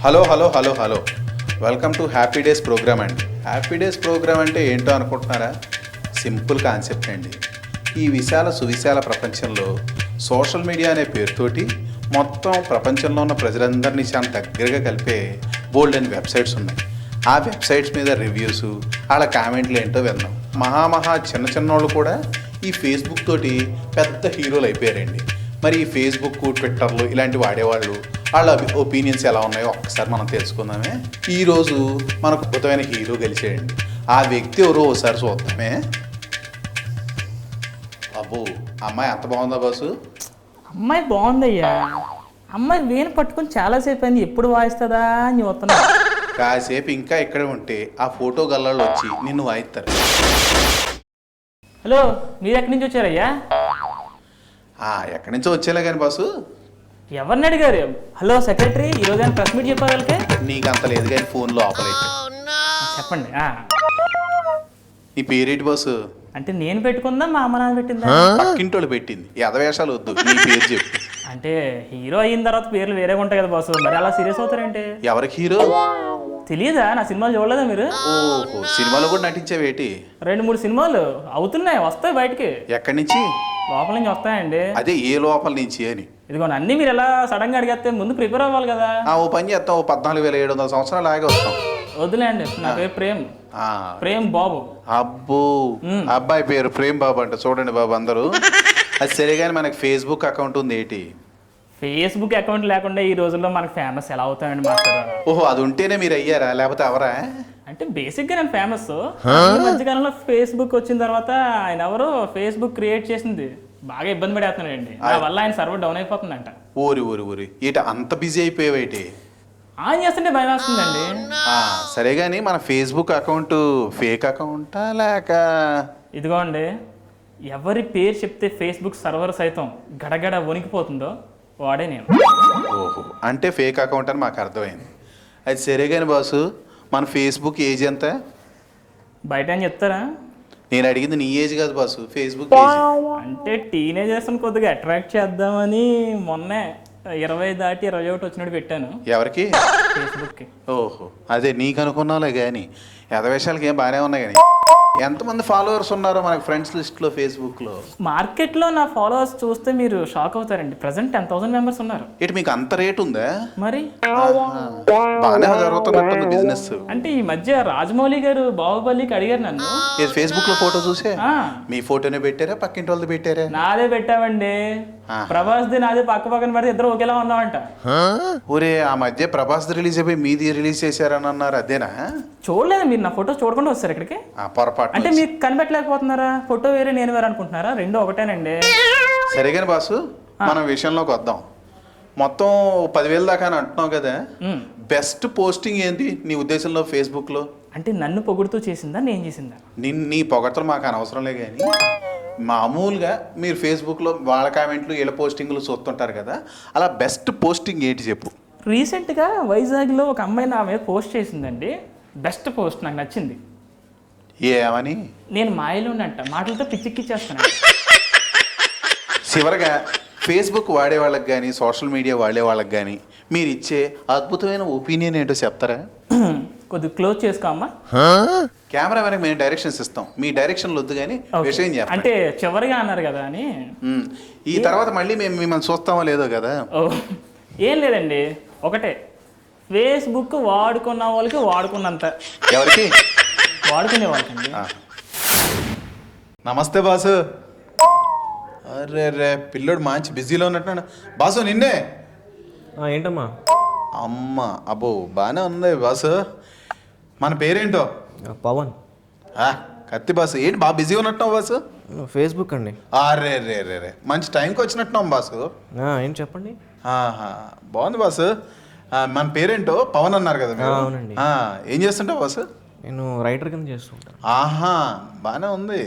Hello hello hello hello welcome to happy days program అండి. Happy days program అంటే ఏంటో అనుకుంటున్నారా? సింపుల్ కాన్సెప్ట్ అండి. ఈ విశాల సువిశాల ప్రపంచంలో సోషల్ మీడియా అనే పేరుతోటి మొత్తం ప్రపంచంలో ఉన్న ప్రజలందరినీ చాలా దగ్గరగా కలిపే బోల్డ్ అండ్ వెబ్సైట్స్ ఉన్నాయి. ఆ వెబ్సైట్స్ మీద రివ్యూస్, వాళ్ళ కామెంట్లు ఏంటో విన్నాం. మహా చిన్న వాళ్ళు కూడా ఈ ఫేస్బుక్ తోటి పెద్ద హీరోలు అయిపోయారండి. మరి ఈ ఫేస్బుక్, ట్విట్టర్లు ఇలాంటివి వాడేవాళ్ళు వాళ్ళ ఒపీనియన్స్ ఎలా ఉన్నాయో ఒక్కసారి మనం తెలుసుకుందామే. ఈరోజు మనకు అద్భుతమైన హీరో గెలిచాడండి. ఆ వ్యక్తి ఎవరో ఒకసారి చూద్దామే. అబ్బో, అమ్మాయి అంత బాగుందా బాసు? అమ్మాయి బాగుందయ్యా. అమ్మాయి వేణు పట్టుకుని చాలాసేపు అయింది, ఎప్పుడు వాయిస్తుందా అని చూస్తున్నా. కాసేపు ఇంకా ఇక్కడే ఉంటే ఆ ఫోటో గల్లాళ్ళు వచ్చి నిన్ను వాయిస్తారు. హలో, మీరు ఎక్కడి నుంచి వచ్చారయ్యా? ఎక్కడి నుంచో వచ్చేలే కానీ బాసు. ఎవరిని అడిగారు? హలో సెక్రటరీ, ఈరోజు ఆయన ప్రెస్ మీట్ చెప్పారు వాళ్ళకి. నీకు అంత లేదు కానీ ఫోన్లో ఆపరేట్. చెప్పండి. నీ పేరేంటి బాసు? అంటే నేను పెట్టుకుందా మా అమ్మ నాన్న పెట్టిందా? పక్కింటోళ్ళు పెట్టింది. ఎదవేషాలు వద్దు, నీ పేరు చెప్పు. అంటే హీరో అయిన తర్వాత పేర్లు వేరేగా ఉంటాయి కదా బాసు, మరి అలా సీరియస్ అవుతారంటే? ఎవరికి హీరో తెలియదా? నా సినిమాలు చూడలేదా మీరు? ఓహో, సినిమాలో కూడా నటించేవేటి? 2-3 సినిమాలు అవుతున్నాయి, వస్తాయి బయటికి. ఎక్కడి నుంచి? లోపల నుంచి వస్తాయండి. అదే ఏ లోపల నుంచి అని. ఇదిగోండి, అన్నీ మీరు ఎలా సడన్గా అడిగేస్తే ముందు ప్రిపేర్ అవ్వాలి కదా. ఓ పని చేస్తాం, 14,700 సంవత్సరాలు ఆగి వస్తాం. వద్దులేండి, నా పేరు ప్రేమ్. ప్రేమ్ బాబు. అబ్బో, అబ్బాయి పేరు ప్రేమ్ బాబు అంట. చూడండి బాబు అందరూ. అది సరే కానీ మనకి ఫేస్బుక్ అకౌంట్ ఉంది ఏంటి? ఫేస్బుక్ అకౌంట్ లేకుండా ఈ రోజుల్లో మనకు ఫేమస్ ఎలా అవుతాయండి మాస్టర్? ఓహో, అది ఉంటేనే మీరు అయ్యారా, లేకపోతే ఎవరా? అంటే బేసిక్గా నేను ఫేమస్. ఈ మధ్యకాలంలో ఫేస్బుక్ వచ్చిన తర్వాత ఆయన ఎవరో ఫేస్బుక్ క్రియేట్ చేసింది బాగా ఇబ్బంది పడేస్తున్నాడండి. ఆ వల్ల ఆయన సర్వర్ డౌన్ అయిపోతుందంట. ఊరి ఇట అంత బిజీ అయిపోయావేటి? ఆన్ చేస్తుంటే భయం వేస్తుందండి. సరే కానీ మన ఫేస్బుక్ అకౌంట్ ఫేక్ అకౌంటా లేక? ఇదిగోండి, ఎవరి పేరు చెప్తే ఫేస్బుక్ సర్వర్ సైతం గడగడ వణికిపోతుందో వాడే నేను. ఓహో, అంటే ఫేక్ అకౌంట్ అని మాకు అర్థమైంది. అది సరే కానీ బాసు, మన ఫేస్బుక్ ఏజ్ ఎంత? బయట అని చెప్తారా? నేను అడిగింది నీ ఏజ్ కాదు బాసు, ఫేస్బుక్ ఏజ్. అంటే టీనేజర్స్ని కొద్దిగా అట్రాక్ట్ చేద్దామని మొన్నే 20 దాటి 21 వచ్చినట్టు పెట్టాను. ఎవరికి? ఫేస్బుక్కి. ఓహో, అదే నీకు అనుకున్నావులే కానీ ఎదవేషాలకి ఏం బాగానే ఉన్నాయి. కానీ ఎంతమంది ఫాలోవర్స్ ఉన్నారో మనకి ఫ్రెండ్స్ లిస్ట్లో ఫేస్బుక్లో? మార్కెట్లో నా ఫాలోవర్స్ చూస్తే మీరు షాక్ అవుతారండి. ప్రజెంట్ 10,000 మెంబర్స్ ఉన్నారు. ఇటు మీకు అంత రేట్ ఉందా? మరి బాగానే జరుగుతున్నట్టుంది బిజినెస్. అంటే ఈ మధ్య రాజమౌళి గారు బాహుబలికి అడిగారు నన్ను. ఫేస్బుక్ లో ఫోటో చూసే మీ ఫోటోనే పెట్టారా, పక్కింటి వాళ్ళది పెట్టారా? నాదే పెట్టామండి. ప్రభాస్ది నాదే పక్క పక్కన పడితే ఇద్దరు ఒకేలా ఉన్నామంట. ఊరే, ఆ మధ్య ప్రభాస్ రిలీజ్ అయిపోయి మీది రిలీజ్ చేశారని అన్నారు, అదేనా? చూడలేదు మీరు, నా ఫోటో చూడకుండా వస్తారు ఇక్కడికి. పొరపాటు. అంటే మీకు కనిపెట్టలేకపోతున్నారా? ఫోటో వేరే నేను వేరే అనుకుంటున్నారా? రెండు ఒకటేనండి. సరే కానీ బాసు, మనం విషయంలోకి వద్దాం. మొత్తం 10,000 దాకా అని అంటున్నావు కదా, బెస్ట్ పోస్టింగ్ ఏంటి నీ ఉద్దేశంలో ఫేస్బుక్ లో? అంటే నన్ను పొగుడుతూ చేసిందా నేను చేసిందా? నీ పొగడతలు మాకు అనవసరంలే కానీ మామూలుగా మీరు ఫేస్బుక్లో వాళ్ళ కామెంట్లు వీళ్ళ పోస్టింగ్లు చూస్తుంటారు కదా, అలా బెస్ట్ పోస్టింగ్ ఏంటి చెప్పు. రీసెంట్గా వైజాగ్లో ఒక అమ్మాయి నా మీద పోస్ట్ చేసిందండి. బెస్ట్ పోస్ట్ నాకు నచ్చింది. ఏమని? నేను మాయలో ఉన్నట్ట మాటలతో పిచ్చెక్కిచ్చేస్తాను. చివరగా ఫేస్బుక్ వాడే వాళ్ళకి కానీ సోషల్ మీడియా వాడే వాళ్ళకి కానీ మీరు ఇచ్చే అద్భుతమైన ఒపీనియన్ ఏంటో చెప్తారా? కొద్దిగా క్లోజ్ చేసుకో అమ్మా. కెమెరా వెనక మేము డైరెక్షన్స్ ఇస్తాం, మీ డైరెక్షన్లు వద్దు కానీ విషయం చెప్పండి. అంటే చివరిగా అన్నారు కదా అని. ఈ తర్వాత మళ్ళీ మేము మిమ్మల్ని చూస్తామో లేదో కదా. ఏం లేదండి, ఒకటే, ఫేస్బుక్ వాడుకున్న వాళ్ళకి వాడుకున్నంత. ఎవరికి? వాడుకునే వాళ్ళకండి. నమస్తే బాసు. అరే రే, పిల్లోడు మంచి బిజీలో ఉన్నట్టు. బాసు నిన్నే. ఏంటమ్మా? అమ్మ, అబ్బో బాగానే ఉంది బాసు. మన పేరేంటో? పవన్. కత్తి బాసు. ఏంటి బాగా బిజీగా ఉన్నట్టున్నావు బాసు? ఫేస్బుక్ అండి. రే రే రే రే మంచి టైంకి వచ్చినట్టున్నాం బాసు. ఏం చెప్పండి. బాగుంది బాసు. మన పేరేంటో? పవన్ అన్నారు కదా మీరు? అవునండి. ఏం చేస్తుంటావు బాసు? నేను రైటర్ కింద చేస్తుంటాను. బాగానే ఉంది.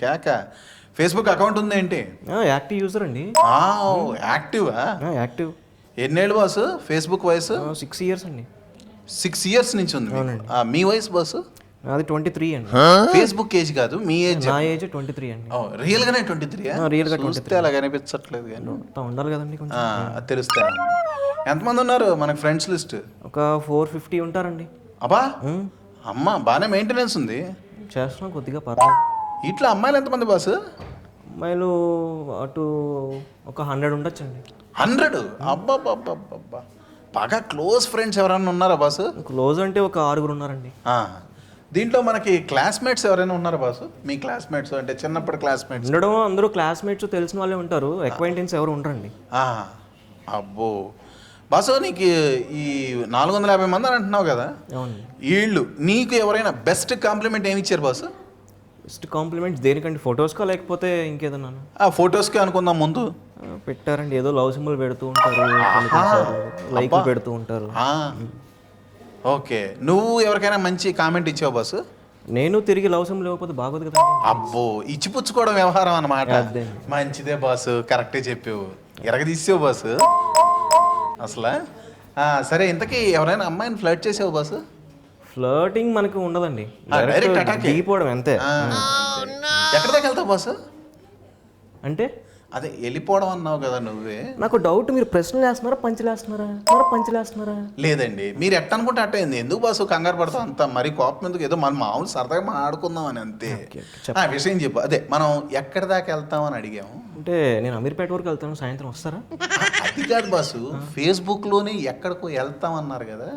కేక. ఫేస్బుక్ అకౌంట్ ఉంది ఏంటి? యాక్టివ్ యూజర్ అండి. యాక్టివా? యాక్టివ్. ఎన్నేళ్ళు బాసు ఫేస్బుక్ వయసు? 6 years అండి. 6 years నుంచి ఉంది. మీ వయసు బాసు? అది 23 అండి. ఫేస్బుక్ ఏజ్ కాదు, మీ ఏజ్. నా ఏజ్ 23 అండి. రియల్ గానే 23. రియల్ గా చూస్తే అలా కనిపించట్లేదు కానీ ఉండాలి కదండి కొంచెం. అది తెలుస్తాను. ఎంతమంది ఉన్నారు మనకి ఫ్రెండ్స్ లిస్ట్? ఒక 450 ఉంటారండి. అబ్బా, అమ్మ బాగానే మెయింటెనెన్స్ ఉంది. చేస్తున్నాం కొద్దిగా పర్లేదు. ఇట్లా అమ్మాయిలు ఎంతమంది బాసు? అమ్మాయిలు అటు ఒక 100 ఉండొచ్చండి. 100? అబ్బా, బాగా క్లోజ్ ఫ్రెండ్స్ ఎవరైనా ఉన్నారా బాసు? క్లోజ్ అంటే ఒక 6 ఉన్నారండి. దీంట్లో మనకి క్లాస్మేట్స్ ఎవరైనా ఉన్నారా బాసు? మీ క్లాస్మేట్స్ అంటే చిన్నప్పటి క్లాస్మేట్స్? ఉండడం అందరూ క్లాస్మేట్స్ తెలిసిన వాళ్ళే ఉంటారు, అక్వైంటెన్స్ ఎవరు ఉండరండి. అబ్బో బాసు, నీకు ఈ 450 మంది అని అంటున్నావు కదా, అవునండి. వీళ్ళు నీకు ఎవరైనా బెస్ట్ కాంప్లిమెంట్ ఏమి ఇచ్చారు బాసు? బెస్ట్ కాంప్లిమెంట్స్ దేనికండి? ఫొటోస్కా లేకపోతే ఇంకేదన్నా? ఫొటోస్కి అనుకుందాం ముందు. పెట్టారండి, ఏదో లవ్ సింబల్ పెడుతూ ఉంటారు, లైక్ పెడుతూ ఉంటారు. ఓకే, నువ్వు ఎవరికైనా మంచి కామెంట్ ఇచ్చావు బాసు? నేను తిరిగి లవ్ సింబల్ ఇవ్వకపోతే బాగోదు కదండి. అబ్బో, ఇచ్చిపుచ్చుకోవడం వ్యవహారం అన్నమాట. మంచిదే బాసు, కరెక్టే చెప్పావు, ఎరగదీసావు బాసు అసలు. సరే, ఇంతకీ ఎవరైనా అమ్మాయిని ఫ్లర్ట్ చేసావు బాసు? ఫ్లర్టింగ్ మనకు ఉండదండి, డైరెక్ట్ అటాక్, దిగిపోవడం అంతే. ఎక్కడి దాకా వెళ్తావు బాసు? అంటే అదే వెళ్ళిపోవడం అన్నావు కదా నువ్వే. నాకు డౌట్, మీరు ప్రశ్నలు వేస్తున్నారా పంచలేస్తున్నారా? లేదండి, మీరు ఎట్ట అనుకుంటే అట్ట అయింది. ఎందుకు బాసు కంగారు పడతావు అంత? మరి కోపం ఎందుకు? ఏదో మనం మామూలు సరదాగా మాట్లాడుకుందాం అని అంతే. విషయం చెప్పు. అదే మనం ఎక్కడి దాకా వెళ్తామని అడిగాము. అంటే నేను అమీర్పేట వరకు వెళ్తాను, సాయంత్రం వస్తారా? అది కాదు బాసు, ఫేస్బుక్లోనే ఎక్కడికో వెళ్తామన్నారు కదా.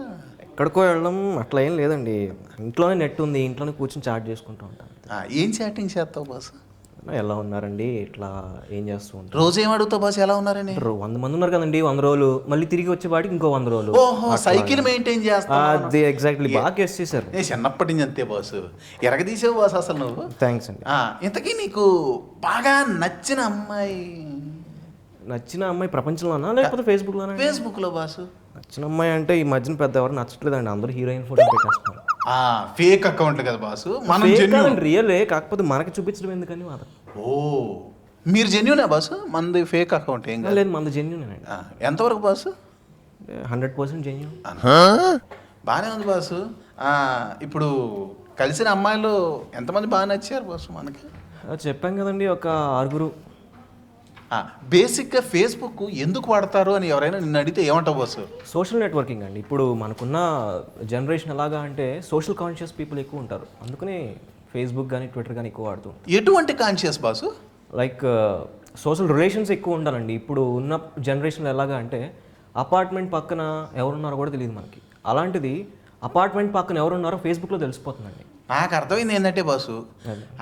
ఎక్కడికో వెళ్ళడం అట్లా ఏం లేదండి, ఇంట్లోనే నెట్ ఉంది, ఇంట్లోనే కూర్చొని చాట్ చేసుకుంటూ ఉంటాను. ఏం చాటింగ్ చేస్తావు బాసు? ఎలా ఉన్నారండి, ఇట్లా ఏం చేస్తూ ఉంటారు? రోజు ఏం అడుగుతావు బాసు, ఎలా ఉన్నారని? 100 మంది ఉన్నారు కదండి, 100 రోజులు, మళ్ళీ తిరిగి వచ్చే వాటికి ఇంకో 100 రోజులు. ఓహో, సైకిల్ మెయింటైన్ చేస్తా. అది ఎగ్జాక్ట్లీ, బాగా గెస్ చేశారు. చిన్నప్పటి నుంచి అంతే బాసు, ఎరగదీసావు బాసు అసలు నువ్వు. థ్యాంక్స్ అండి. ఇంతకీ నీకు బాగా నచ్చిన అమ్మాయి ప్రపంచంలోనా లేకపోతే ఫేస్బుక్లోనా? ఫేస్బుక్లో బాసు. నచ్చిన అమ్మాయి అంటే ఈ మధ్యన పెద్ద ఎవరు నచ్చట్లేదండి, అందరూ హీరోయిన్ ఫోటో పెట్టేస్తున్నారు. ఫేక్ అకౌంట్ కదా బాసు, మనం రియలే, కాకపోతే మనకి చూపించడం ఎందుకని మాత్రం. ఓ, మీరు జెన్యూనా బాసు? మనది ఫేక్ అకౌంట్ ఏం లేదు, మనది జెన్యూన్ అండి. ఎంతవరకు బాసు? 100% జెన్యూన్. బాగానే ఉంది బాసు. ఇప్పుడు కలిసిన అమ్మాయిలు ఎంతమంది బాగా నచ్చారు బాసు మనకి? చెప్పాం కదండి, ఒక 6. బేసిక్గా ఫేస్బుక్ ఎందుకు వాడతారు అని ఎవరైనా నిన్ను అడిగితే ఏమంటావు బాసు? సోషల్ నెట్వర్కింగ్ అండి. ఇప్పుడు మనకున్న జనరేషన్ ఎలాగా అంటే సోషల్ కాన్షియస్ పీపుల్ ఎక్కువ ఉంటారు, అందుకని ఫేస్బుక్ కానీ ట్విట్టర్ కానీ ఎక్కువ వాడుతూ. ఎటువంటి conscious boss? Like social relations ఎక్కువ ఉండాలండి. ఇప్పుడు ఉన్న జనరేషన్లో ఎలాగా అంటే అపార్ట్మెంట్ పక్కన ఎవరున్నారో కూడా తెలియదు మనకి, అలాంటిది అపార్ట్మెంట్ పక్కన ఎవరున్నారో ఫేస్బుక్లో తెలిసిపోతుందండి. నాకు అర్థమైంది ఏంటంటే బాసు,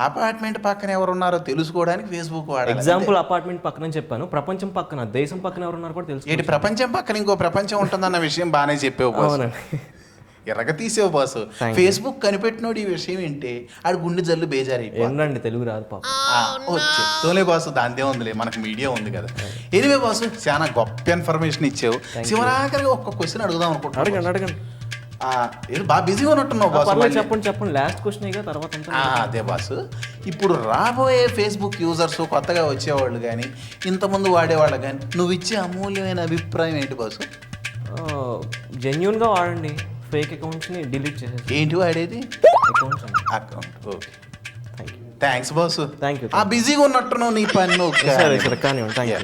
అపార్ట్మెంట్ పక్కన ఎవరున్నారో తెలుసుకోవడానికి ఫేస్బుక్ వాడాలి. ఎగ్జాంపుల్ అపార్ట్మెంట్ పక్కన చెప్పాను, ప్రపంచం పక్కన, దేశం పక్కన ఎవరున్నారో కూడా తెలుసు. ఏంటి, ప్రపంచం పక్కన ఇంకో ప్రపంచం ఉంటుందన్న విషయం బాగానే చెప్పావు బాసు, ఎర్రగ తీసేవు బాసు. ఫేస్బుక్ కనిపెట్టినోడు ఈ విషయం ఏంటి, ఆడు గుండె జల్లు ఏంటండి తెలుగు రాదు పాప. చెప్తోనే బాసు, దాందే ఉందిలే, మనకు మీడియా ఉంది కదా. ఎనివే బాసు, చాలా గొప్ప ఇన్ఫర్మేషన్ ఇచ్చావు. చివరాఖరిగా ఒక్క క్వశ్చన్ అడుగుదాం అనుకుంటున్నాను. అడగండి. ఏదో బాగా బిజీగా ఉన్నట్టున్నావు బాసు. చెప్పండి, లాస్ట్ క్వశ్చన్ తర్వాత. అదే బాసు, ఇప్పుడు రాబోయే ఫేస్బుక్ యూజర్స్, కొత్తగా వచ్చేవాళ్ళు కానీ ఇంతకుముందు వాడేవాళ్ళు కానీ నువ్వు ఇచ్చే అమూల్యమైన అభిప్రాయం ఏంటి బాసు? జెన్యూన్గా వాడండి, ఫేక్ అకౌంట్స్ని డిలీట్ చేసేసి. ఏంటి వాడేది? Accounts. Okay, thanks boss. Thank you. బిజీగా ఉన్నట్టున్నావు నీ పని. సరే కానివ్వండి, థ్యాంక్ యూ.